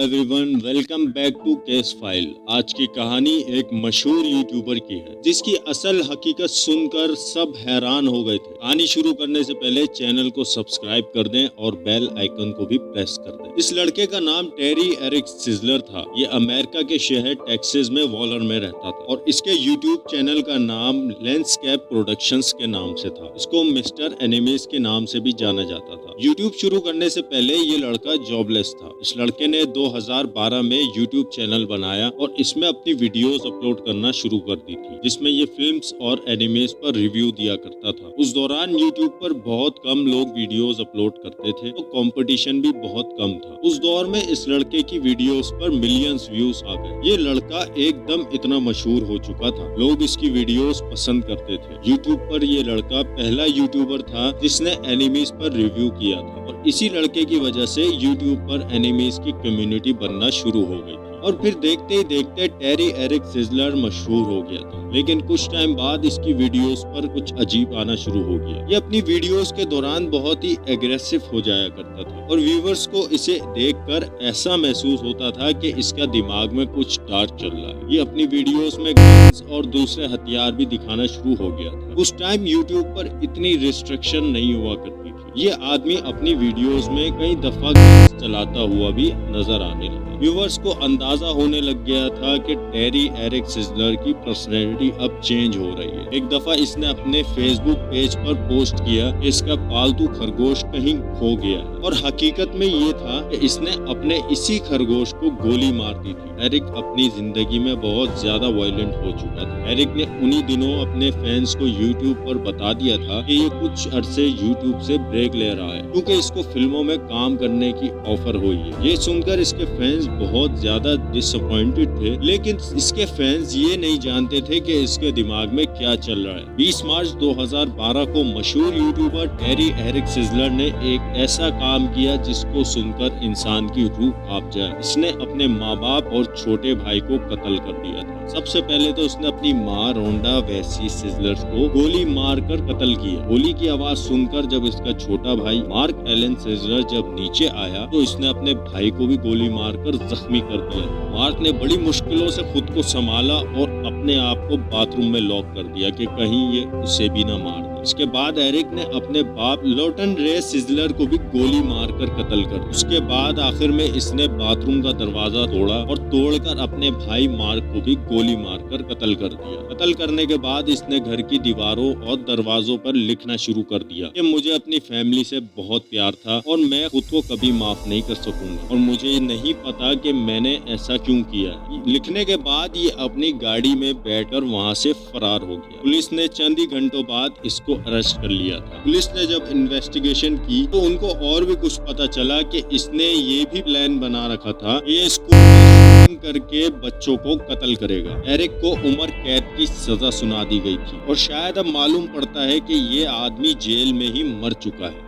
Everyone, welcome back to case file. आज की कहानी एक मशहूर यूट्यूबर की है जिसकी असल हकीकत सुनकर सब हैरान हो गए थे। कहानी शुरू करने से पहले चैनल को सब्सक्राइब कर दें और बेल आइकन को भी प्रेस कर दें। इस लड़के का नाम टेरी एरिक सिजलर था। ये अमेरिका के शहर टेक्सास में वॉलर में रहता था और इसके यूट्यूब चैनल का नाम लैंडस्केप प्रोडक्शंस के नाम से था। इसको मिस्टर एनिमीज के नाम से भी जाना जाता था। यूट्यूब शुरू करने से पहले ये लड़का जॉबलेस था। इस लड़के ने 2012 में यूट्यूब चैनल बनाया और इसमें अपनी वीडियोस अपलोड करना शुरू कर दी थी, जिसमें ये फिल्म्स और एनिमेस पर रिव्यू दिया करता था। उस दौरान यूट्यूब पर बहुत कम लोग वीडियोस अपलोड करते थे तो कंपटीशन भी बहुत कम था। उस दौर में इस लड़के की वीडियोस पर मिलियंस व्यूज आ गए। ये लड़का एकदम इतना मशहूर हो चुका था, लोग इसकी वीडियोस पसंद करते थे। यूट्यूब पर ये लड़का पहला यूट्यूबर था जिसने एनिमेस पर रिव्यू किया था और इसी लड़के की वजह से यूट्यूब पर एनिमेस की कम्युनिटी बनना शुरू हो गई थी। और फिर देखते ही देखते टेरी एरिक सिजलर मशहूर हो गया था, लेकिन कुछ टाइम बाद इसकी वीडियोस पर कुछ अजीब आना शुरू हो गया। ये अपनी वीडियोस के दौरान बहुत ही एग्रेसिव हो जाया करता था और व्यूवर्स को इसे देखकर ऐसा महसूस होता था कि इसका दिमाग में कुछ डार्क चल रहा है। ये अपनी वीडियोस में गन्स और दूसरे हथियार भी दिखाना शुरू हो गया था। उस टाइम यूट्यूब पर इतनी रिस्ट्रिक्शन नहीं हुआ करती थी। ये आदमी अपनी वीडियोस में कई दफा गन्स चलाता हुआ भी नजर आने लगा। व्यूवर्स को अंदाजा होने लग गया था कि टेरी एरिक सिजलर की पर्सनैलिटी अब चेंज हो रही है। एक दफा इसने अपने फेसबुक पेज पर पोस्ट किया कि इसका पालतू खरगोश कहीं खो गया है और हकीकत में ये था कि इसने अपने इसी खरगोश को गोली मार दी थी। एरिक अपनी जिंदगी में बहुत ज्यादा वायलेंट हो चुका था। एरिक ने उन्हीं दिनों अपने फैंस को यूट्यूब पर बता दिया था कि ये कुछ अरसे यूट्यूब से ब्रेक ले रहा है क्योंकि इसको फिल्मों में काम करने की ऑफर हुई है। ये सुनकर इसके फैंस बहुत ज्यादा डिसअपॉइंटेड थे, लेकिन इसके फैंस ये नहीं जानते थे कि इसके दिमाग में क्या चल रहा है। 20 मार्च 2012 को मशहूर यूट्यूबर टेरी एरिक सिजलर ने एक ऐसा काम किया जिसको सुनकर इंसान की रूह कांप जाए। इसने अपने माँ बाप और छोटे भाई को कत्ल कर दिया था। सबसे पहले तो उसने अपनी माँ रोंडा वेसी सिजलर को गोली मारकर कत्ल किया। गोली की आवाज सुनकर जब इसका छोटा भाई मार्क एलन सिजलर जब नीचे आया तो इसने अपने भाई को भी गोली मारकर जख्मी कर दिया। मार्क ने बड़ी मुश्किलों से खुद को संभाला और अपने आप को बाथरूम में लॉक कर दिया कि कहीं ये उसे भी न मार दे। इसके बाद एरिक ने अपने बाप लोटन रे सिजलर को भी गोली मारकर कत्ल कर दिया। उसके बाद आखिर में इसने बाथरूम का दरवाजा तोड़ा और तोड़कर अपने भाई मार्क को भी गोली मारकर कत्ल कर दिया। कत्ल करने के बाद इसने घर की दीवारों और दरवाजों पर लिखना शुरू कर दिया कि मुझे अपनी फैमिली से बहुत प्यार था और मैं खुद को कभी माफ नहीं कर सकूंगा और मुझे नहीं पता कि मैंने ऐसा क्यों किया। लिखने के बाद ये अपनी गाड़ी में बैठकर वहां से फरार हो गया। पुलिस ने चंद ही घंटों बाद इसको अरेस्ट कर लिया था। पुलिस ने जब इन्वेस्टिगेशन की तो उनको और भी कुछ पता चला कि इसने ये भी प्लान बना रखा था ये स्कूल में करके बच्चों को कत्ल करेगा। एरिक को उम्र कैद की सजा सुना दी गई थी और शायद अब मालूम पड़ता है कि ये आदमी जेल में ही मर चुका है।